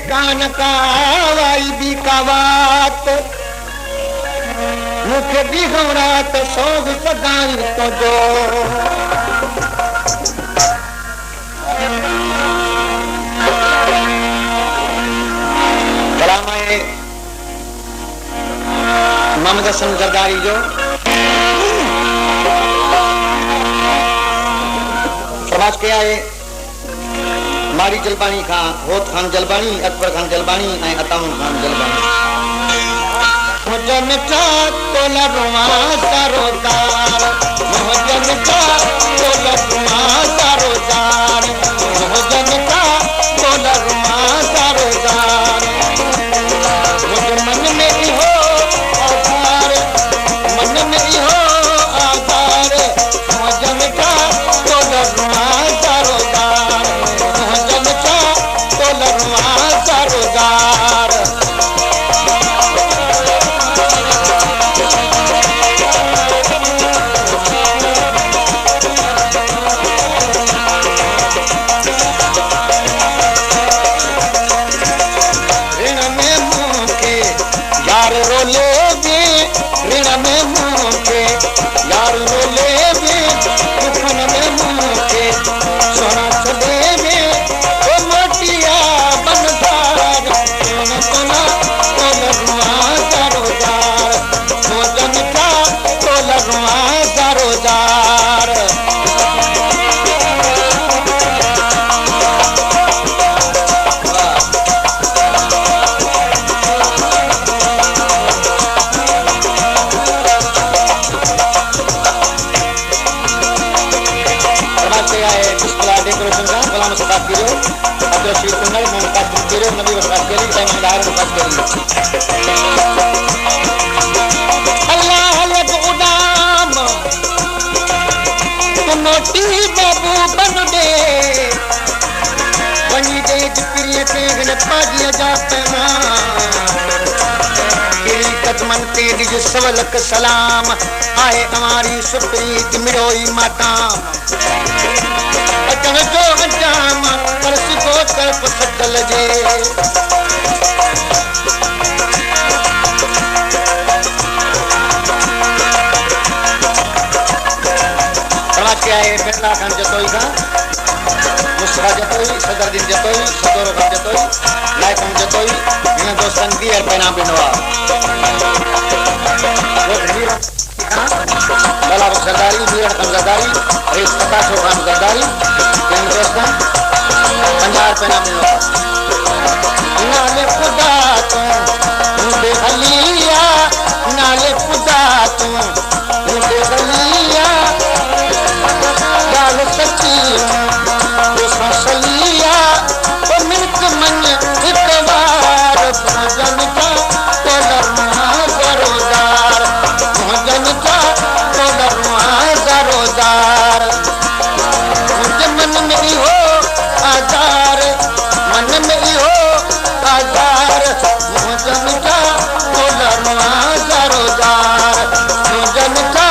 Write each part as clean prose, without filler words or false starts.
कान का वाई भी का बात मुखे भी रात सोग सगाई तो जो कलाम है मोहम्मद हसन जरदारी जो समाज के आए मारी जलबानी खां होत खान जलबानी अकबर खान जलबानी ऐं अताउन खान जलबानी मुझे मिठा तोला रुआ सरोदार मुझे मिठा तोला रुआ सरोदार मुझे मिठा तोला रुआ सरोदार मुझे मन में हो आधार मन में हो आधार मुझे मिठा तोला रुआ सरोदार मुझे मिठा तोला रुआ सरोदार सवलक सलाम आए हमारी सुप्रीत मिरोई माता अचन जो अंजाम पर सिको तरफ सकल जे के आए बिरला खान जतोई का मुस्रा जतोई सदरुद्दीन जतोई सदर खान जतोई लायकम जतोई इन दोस्तन भी और पैना बिनवा लाला सरदारी मीर खान सरदारी रेस प्रकाश खान सरदारी इन दोस्तन 50 पैना बिनवा नाले खुदा तू मुझे हलिया नाले खुदा तू मुझे हलिया गाल सच्ची सलिया तो मिल्क मन एक बार भजन का तोलरुआ सरोदार भजन का तोलरुआ सरोदार मुझे मन में हो आधार मन में हो आधार भजन का तोलरुआ सरोदार भजन का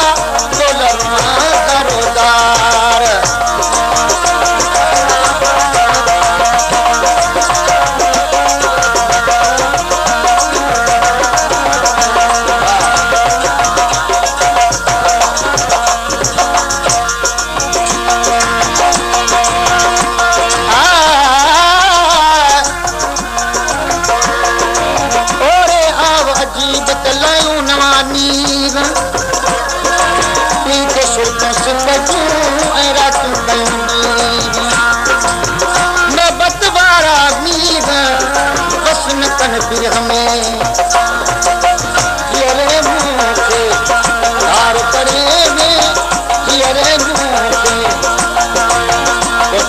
तोलरुआ सरोदार फिर हमें कियरे मुँह से धार करेंगे कियरे मुँह से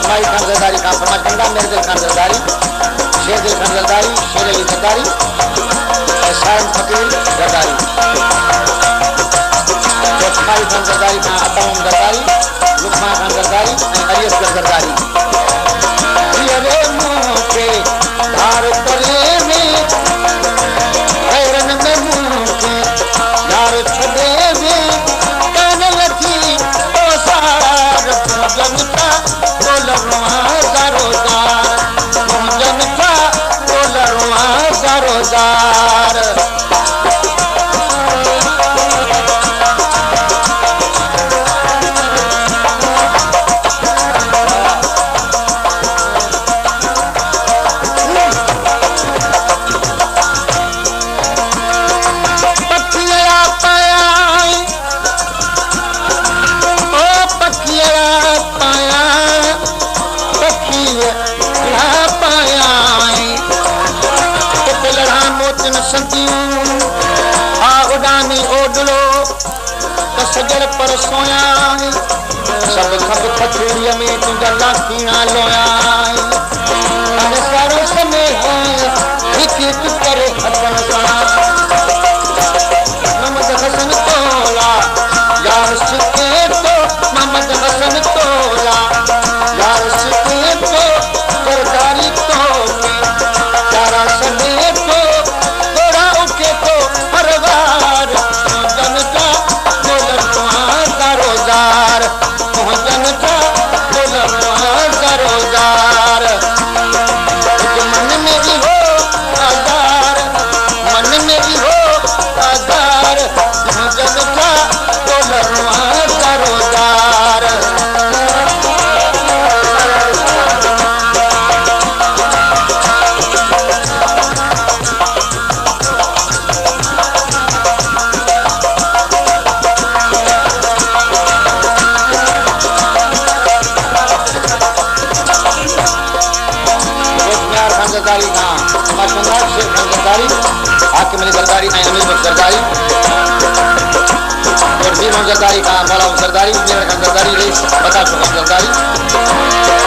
भाई खान जरदारी का फरमात गंगा मेरे दिल खान जरदारी शेर दिल खान जरदारी शेर अली जरदारी शायद फकीर जरदारी भाई खान जरदारी का अताउन जरदारी लुकमा खान जरदारी अरियत जरदारी कियरे मुँह से धार करेंगे हैरन में मुँह के यार छदे में कान लथी तो सार भजन का तोलरुआ सरोदार भजन का लगन संतियूं आ उडानी ओडलो सजड़ पर सोया सब खप खथूरीअ में तुंहिंजा लाखीणा लोया अने सारो समय हिकु हिकु करे हथन सां मोहम्मद हसन तोला यार सिके तो मोहम्मद हसन तोला यार सिके तो सरकारी तो तारा सने तो तोरा उके तो परवार जनता रोज़गार जनता रोज़गार मन में भी हो आधार मन में भी हो आधार जनता रोज़गार जरदारी खां माशुंदार शेख खान जरदारी हाकिम अली जरदारी ऐं अमीर बख्श जरदारी और भीम जरदारी खां मौला जरदारी मीर खान जरदारी रईस बताशो खान जरदारी